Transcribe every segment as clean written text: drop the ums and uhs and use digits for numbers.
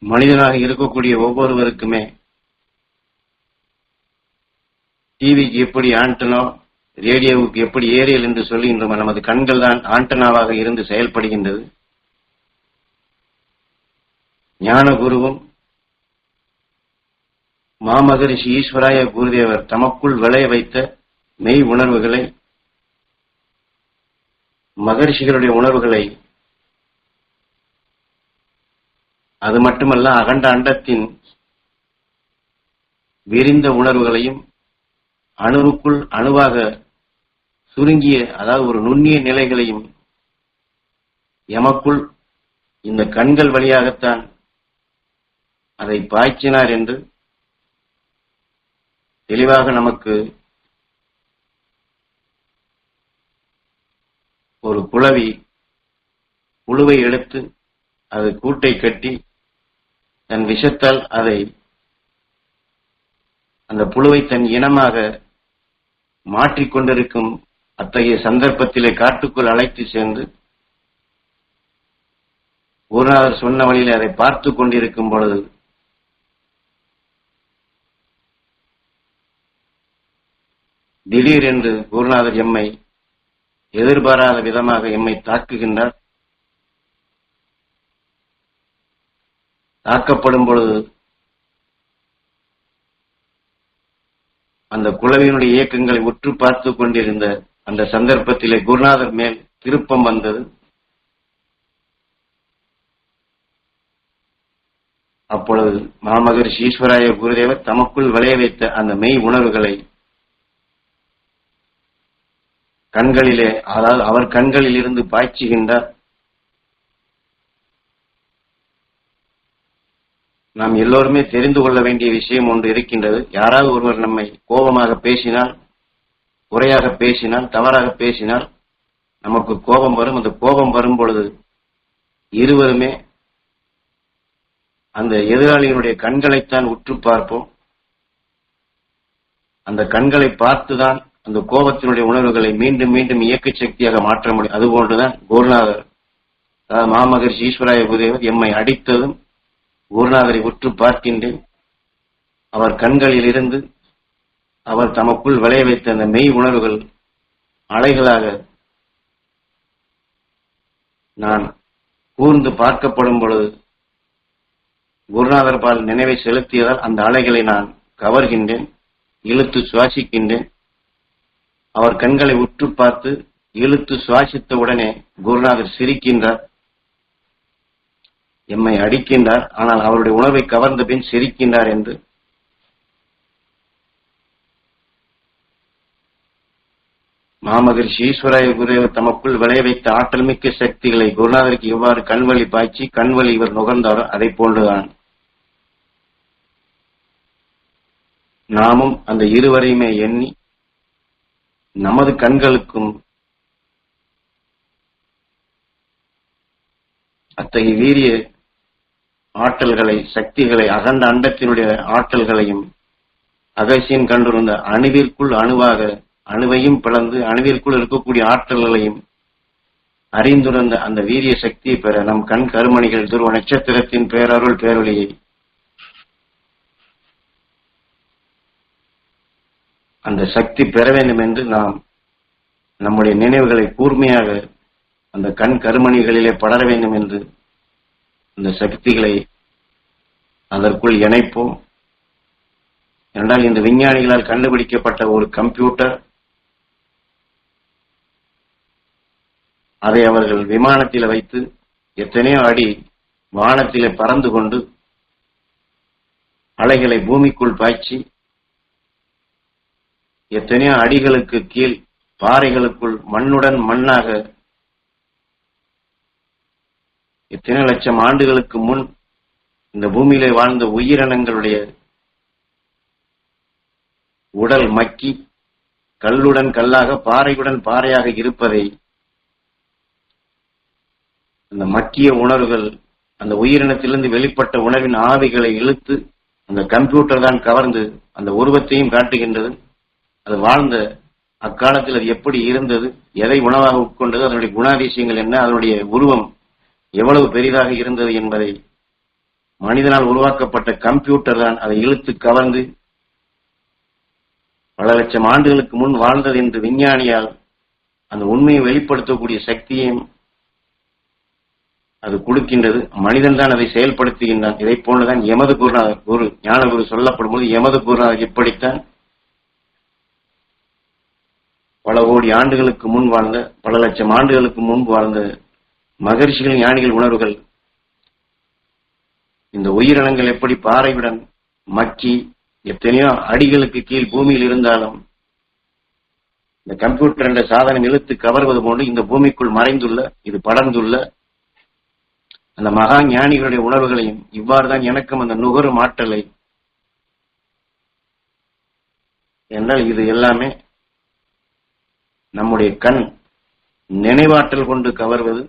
மனிதனாக இருக்கக்கூடிய ஒவ்வொருவருக்குமே டிவிக்கு எப்படி ஆண்டனோ, ரேடியோவுக்கு எப்படி ஏரியல் என்று சொல்லுகின்றோம், நமது கண்கள் தான் ஆண்டனாவாக இருந்து செயல்படுகின்றது. ஞான குருவும் மாமகரிஷி ஈஸ்வராய குருதேவர் தமக்குள் விளைய வைத்த மெய் உணர்வுகளை, மகரிஷிகளுடைய உணர்வுகளை, அது மட்டுமல்ல அகண்ட அண்டத்தின் விரிந்த உணர்வுகளையும் அணுவுக்குள் அணுவாக சுருங்கிய, அதாவது ஒரு நுண்ணிய நிலைகளையும் எமக்குள் இந்த கண்கள் வழியாகத்தான் அதை பாய்ச்சினார் என்று தெளிவாக நமக்கு ஒரு புழுவை எடுத்து அது கூட்டை கட்டி தன் விஷத்தால் அதை அந்த புழுவை தன் இனமாக மாற்றிக்கொண்டிருக்கும் அத்தகைய சந்தர்ப்பத்திலே காட்டுக்குள் அழைத்து சென்று குருநாதர் சொன்ன வழியில் அதை பார்த்து கொண்டிருக்கும் பொழுது திடீரென்று குருநாதர் எம்மை எதிர்பாராத விதமாக எம்மை தாக்குகின்றார். தாக்கப்படும் பொழுது அந்த குழவியினுடைய இயக்கங்களை உற்று பார்த்து கொண்டிருந்த அந்த சந்தர்ப்பத்திலே குருநாதர் மேல் திருப்பம் வந்தது. அப்பொழுது மாமகரிஷி ஈஸ்வராய குருதேவர் தமக்குள் விளைய வைத்த அந்த மெய் உணர்வுகளை கண்களிலே, அதாவது அவர் கண்களில் இருந்து பாய்ச்சுகின்றார். நாம் எல்லோருமே தெரிந்து கொள்ள வேண்டிய விஷயம் ஒன்று இருக்கின்றது. யாராவது ஒருவர் நம்மை கோபமாக பேசினால், குறையாக பேசினால், தவறாக பேசினால் நமக்கு கோபம் வரும். அந்த கோபம் வரும் பொழுது இருவருமே அந்த எதிராளியினுடைய கண்களைத்தான் உற்று பார்ப்போம். அந்த கண்களை பார்த்துதான் அந்த கோபத்தினுடைய உணர்வுகளை மீண்டும் மீண்டும் இயக்க சக்தியாக மாற்ற முடியும். அதுபோன்றுதான் குருநாதர், அதாவது மாமகரிஷி ஈஸ்வராய குருதேவர் எம்மை அடித்ததும் குருநாதரை உற்று பார்க்கின்றேன். அவர் கண்களில் இருந்து அவர் தமக்குள் விளைய வைத்த அந்த மெய் உணர்வுகள் அலைகளாக நான் கூர்ந்து பார்க்கப்படும் பொழுது குருநாதர் பால் நினைவை செலுத்தியதால் அந்த அலைகளை நான் கவர்கின்றேன், இழுத்து சுவாசிக்கின்றேன். அவர் கண்களை உற்று பார்த்து இழுத்து சுவாசித்த உடனே குருநாதர் சிரிக்கின்றார், எம்மை அடிக்கின்றார். ஆனால் அவருடைய உணர்வை கவர்ந்த பின் சிரிக்கின்றார் என்று மாமகரிஷி ஈஸ்வராய குருதேவர் தமக்குள் விளைய வைத்த ஆற்றல் மிக்க சக்திகளை குருநாதருக்கு எவ்வாறு கண்வழி பாய்ச்சி கண்வழி இவர் நுகர்ந்தாரோ அதை போன்றுதான் நாமும் அந்த இருவரையுமே எண்ணி நமது கண்களுக்கும் அத்தகைய வீரிய ஆற்றல்களை, சக்திகளை, அகண்ட அண்டத்தினுடைய ஆற்றல்களையும் அகசியன் கண்டிருந்த அணுவிற்குள் அணுவாக அணுவையும் பிளந்து அணுவிற்குள் இருக்கக்கூடிய ஆற்றல்களையும் அறிந்துணர்ந்த அந்த வீரிய சக்தியை பெற நம் கண் கருமணிகள் துருவ நட்சத்திரத்தின் பேரருள் பேரொழியை அந்த சக்தி பெற வேண்டும் என்று நாம் நம்முடைய நினைவுகளை கூர்மையாக அந்த கண் கருமணிகளிலே படர வேண்டும் என்று அந்த சக்திகளை அதற்குள் இணைப்போம். என்றால் இந்த விஞ்ஞானிகளால் கண்டுபிடிக்கப்பட்ட ஒரு கம்ப்யூட்டர், அதை அவர்கள் விமானத்தில் வைத்து எத்தனையோ அடி வானத்திலே பறந்து கொண்டு அலைகளை பூமிக்குள் பாய்ச்சி எத்தனையோ அடிகளுக்கு கீழ் பாறைகளுக்குள் மண்ணுடன் மண்ணாக எத்தனை லட்சம் ஆண்டுகளுக்கு முன் இந்த பூமியிலே வாழ்ந்த உயிரினங்களுடைய உடல் மக்கி கல்லுடன் கல்லாக பாறையுடன் பாறையாக இருப்பதை அந்த மக்கிய உணர்வுகள் அந்த உயிரினத்திலிருந்து வெளிப்பட்ட உணர்வின் ஆவிகளை இழுத்து அந்த கம்ப்யூட்டர் தான் கவர்ந்து அந்த உருவத்தையும் காட்டுகின்றது. அது வாழ்ந்த அக்காலத்தில் அது எப்படி இருந்தது, எதை உணவாக உட்கொண்டது, அதனுடைய குணாதிசயங்கள் என்ன, அதனுடைய உருவம் எவ்வளவு பெரிதாக இருந்தது என்பதை மனிதனால் உருவாக்கப்பட்ட கம்ப்யூட்டர் தான் அதை இழுத்து கவர்ந்து பல லட்சம் ஆண்டுகளுக்கு முன் வாழ்ந்தது என்று விஞ்ஞானியால் அந்த உண்மையை வெளிப்படுத்தக்கூடிய சக்தியையும் அது கொடுக்கின்றது. மனிதன் தான் அதை செயல்படுத்துகின்றான். இதை போன்றுதான் எமது குரு ஞானகுரு சொல்லப்படும் போது எமது குருநாதர் இப்படித்தான் பல கோடி ஆண்டுகளுக்கு முன் வாழ்ந்த, பல லட்சம் ஆண்டுகளுக்கு முன்பு வாழ்ந்த மகரிஷிகள் ஞானிகள் உணர்வுகள் இந்த உயிரினங்கள் எப்படி பாறையுடன் மக்கி எத்தனையோ அடிகளுக்கு கீழ் பூமியில் இருந்தாலும் இந்த கம்ப்யூட்டர் என்ற சாதனம் இழுத்து கவர்வது போன்று இந்த பூமிக்குள் மறைந்துள்ள, இது படர்ந்துள்ள அந்த மகா ஞானிகளுடைய உணர்வுகளையும் இவ்வாறுதான் எனக்கும் அந்த நுகரும் ஆற்றலை என்றால் இது எல்லாமே நம்முடைய கண் நினைவாற்றல் கொண்டு கவர்வது.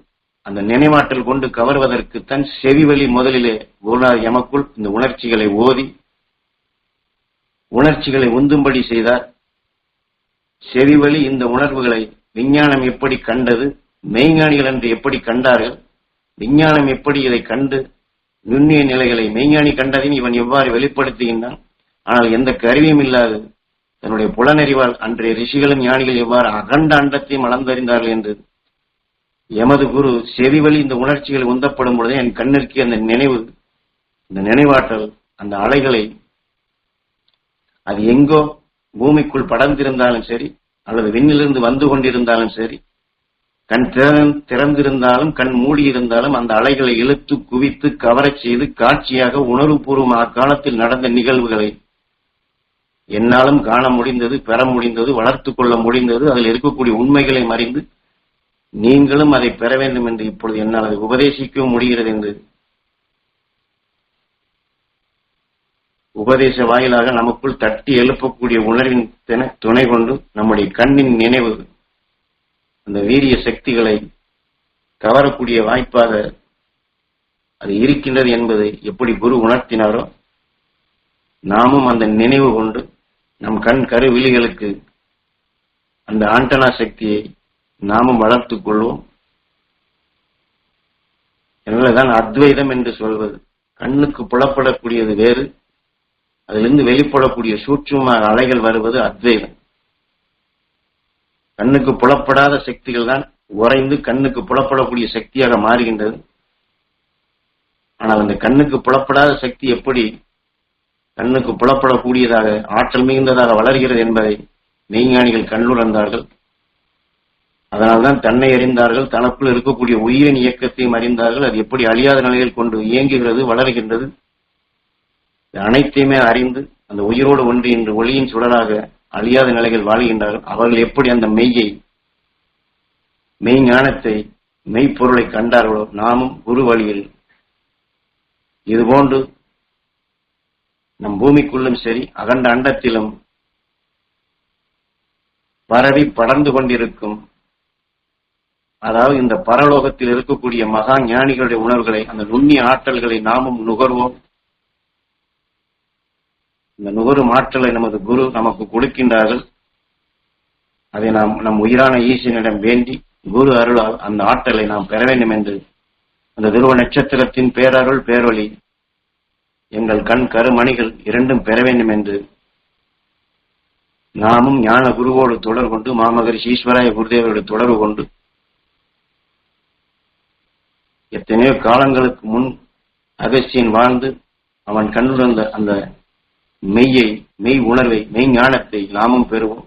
அந்த நினைவாற்றல் கொண்டு கவர்வதற்குத்தான் செவிவழி முதலிலே குருநாதர் எமக்குள் இந்த உணர்ச்சிகளை ஓதி உணர்ச்சிகளை உந்தும்படி செய்தார். செவிவழி இந்த உணர்வுகளை விஞ்ஞானம் எப்படி கண்டது, மெய்ஞானிகள் என்று எப்படி கண்டார்கள், விஞ்ஞானம் எப்படி இதை கண்டு நுண்ணிய நிலைகளை மெய்ஞானி கண்டதையும் இவன் எவ்வாறு வெளிப்படுத்துகின்றான். ஆனால் எந்த கருவியும் இல்லாது தன்னுடைய புலனறிவால் அன்றைய ரிஷிகளும் ஞானிகள் எவ்வாறு அகண்ட அண்டத்தையும் அளந்தறிந்தார்கள் என்று எமது குரு செவிவழி இந்த உணர்ச்சிகள் உந்தப்படும் பொழுதே என் கண்ணிற்கு அந்த நினைவு, இந்த நினைவாற்றல், அந்த அலைகளை அது எங்கோ பூமிக்குள் படர்ந்திருந்தாலும் சரி அல்லது விண்ணிலிருந்து வந்து கொண்டிருந்தாலும் சரி, கண் திறந்திருந்தாலும் கண் மூடியிருந்தாலும் அந்த அலைகளை இழுத்து குவித்து கவரச் செய்து காட்சியாக உணர்வுபூர்வம் அக்காலத்தில் நடந்த நிகழ்வுகளை என்னாலும் காண முடிந்தது, பெற முடிந்தது, வளர்த்து கொள்ள முடிந்தது. அதில் இருக்கக்கூடிய உண்மைகளை மறிந்து நீங்களும் அதை பெற வேண்டும் என்று இப்பொழுது என்னால் அதை உபதேசிக்கவும் முடிகிறது என்று உபதேச வாயிலாக நமக்குள் தட்டி எழுப்பக்கூடிய உணர்வின் துணை கொண்டு நம்முடைய கண்ணின் நினைவு அந்த வீரிய சக்திகளை கவரக்கூடிய வாய்ப்பாக அது இருக்கின்றது என்பதை எப்படி குரு உணர்த்தினாரோ நாமும் அந்த நினைவு கொண்டு நம் கண் கருவிழிகளுக்கு அந்த ஆண்டனா சக்தியை நாமும் வளர்த்துக் கொள்வோம். எனவேதான் அத்வைதம் என்று சொல்வது. கண்ணுக்கு புலப்படக்கூடியது வேறு, அதிலிருந்து வெளிப்படக்கூடிய சூட்சும அலைகள் வருவது அத்வைதம். கண்ணுக்கு புலப்படாத சக்திகள் தான் உறைந்து கண்ணுக்கு புலப்படக்கூடிய சக்தியாக மாறுகின்றது. ஆனால் அந்த கண்ணுக்கு புலப்படாத சக்தி எப்படி கண்ணுக்கு புலப்படக்கூடியதாக ஆற்றல் மிகுந்ததாக வளர்கிறது என்பதை மெய்ஞானிகள் கண்ணுணர்ந்தார்கள். அதனால்தான் தன்னை அறிந்தார்கள், தனக்குள் இருக்கக்கூடிய உயிரின் இயக்கத்தையும் அறிந்தார்கள். அது எப்படி அழியாத நிலையில் கொண்டு இயங்குகிறது, வளர்கின்றது, அனைத்தையுமே அறிந்து அந்த உயிரோடு ஒன்று இன்று ஒளியின் சுடராக அழியாத நிலைகள் வாழ்கின்றார்கள். அவர்கள் எப்படி அந்த மெய் ஞானத்தை, மெய்ப்பொருளை கண்டார்களோ நாமும் குரு வழியில் இதுபோன்று நம் பூமிக்குள்ளும் சரி அகண்ட அண்டத்திலும் பரவி படர்ந்து கொண்டிருக்கும், அதாவது இந்த பரலோகத்தில் இருக்கக்கூடிய மகா ஞானிகளுடைய உணர்வுகளை, அந்த நுண்ணிய ஆற்றல்களை நாமும் நுகர்வோம். இந்த நுகரும் ஆற்றலை நமது குரு நமக்கு கொடுக்கின்றார்கள். அதை நாம் நம் உயிரான ஈசனிடம் வேண்டி குரு அருளால் அந்த ஆற்றலை நாம் பெற வேண்டும் என்று அந்த துருவ நட்சத்திரத்தின் பேரருள் பேரொளி எங்கள் கண் கருமணிகள் இரண்டும் பெற வேண்டும் என்று நாமும் ஞான குருவோடு தொடர்பு கொண்டு, மாமகரிஷி ஈஸ்வராய குருதேவரோடு தொடர்பு கொண்டு எத்தனையோ காலங்களுக்கு முன் அகஸ்தியன் வாழ்ந்து அவன் கண்டுணர்ந்த அந்த மெய் உணர்வை, மெய் ஞானத்தை நாமும் பெறுவோம்.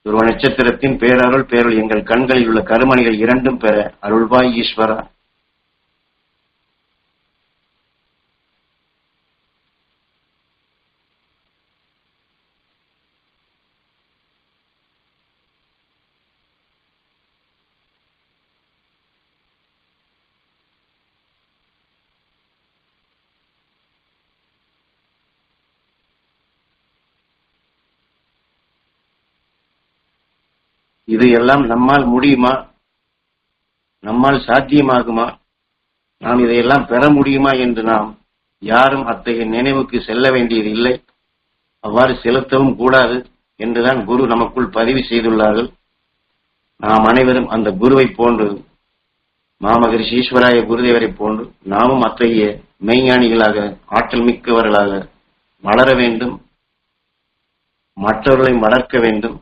துருவ நட்சத்திரத்தின் பேரருள் பேரொளி எங்கள் கண்களில் உள்ள கருமணிகள் இரண்டும் பெற அருள்வாய் ஈஸ்வரா. இது எல்லாம் நம்மால் முடியுமா? நம்மால் சாத்தியமாகுமா? நாம் இதையெல்லாம் பெற முடியுமா என்று நாம் யாரும் அத்தகைய நினைவுக்கு செல்ல வேண்டியது இல்லை. அவ்வாறு செலுத்தவும் கூடாது என்றுதான் குரு நமக்குள் பதிவு செய்துள்ளார்கள். நாம் அனைவரும் அந்த குருவை போன்று மாமகரிஷி ஈஸ்வராய குருதேவரை போன்று நாமும் அத்தகைய மெய்ஞானிகளாக ஆற்றல் மிக்கவர்களாக வளர வேண்டும், மற்றவர்களையும் வளர்க்க வேண்டும்.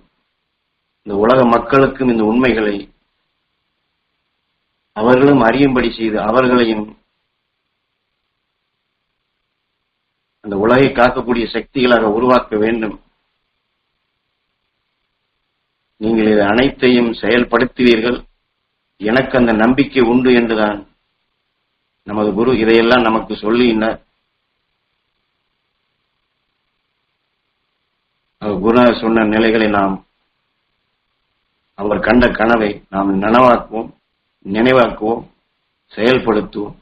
இந்த உலக மக்களுக்கும் இந்த உண்மைகளை அவர்களும் அறியும்படி செய்து அவர்களையும் அந்த உலகை காக்கக்கூடிய சக்திகளாக உருவாக்க வேண்டும். நீங்கள் இது அனைத்தையும் செயல்படுத்துவீர்கள், எனக்கு அந்த நம்பிக்கை உண்டு என்றுதான் நமது குரு இதையெல்லாம் நமக்கு சொல்லினார். குருநாதர் சொன்ன நிலைகளை நாம், அவர் கண்ட கனவை நாம் நினைவாக்குவோம், செயல்படுத்துவோம்.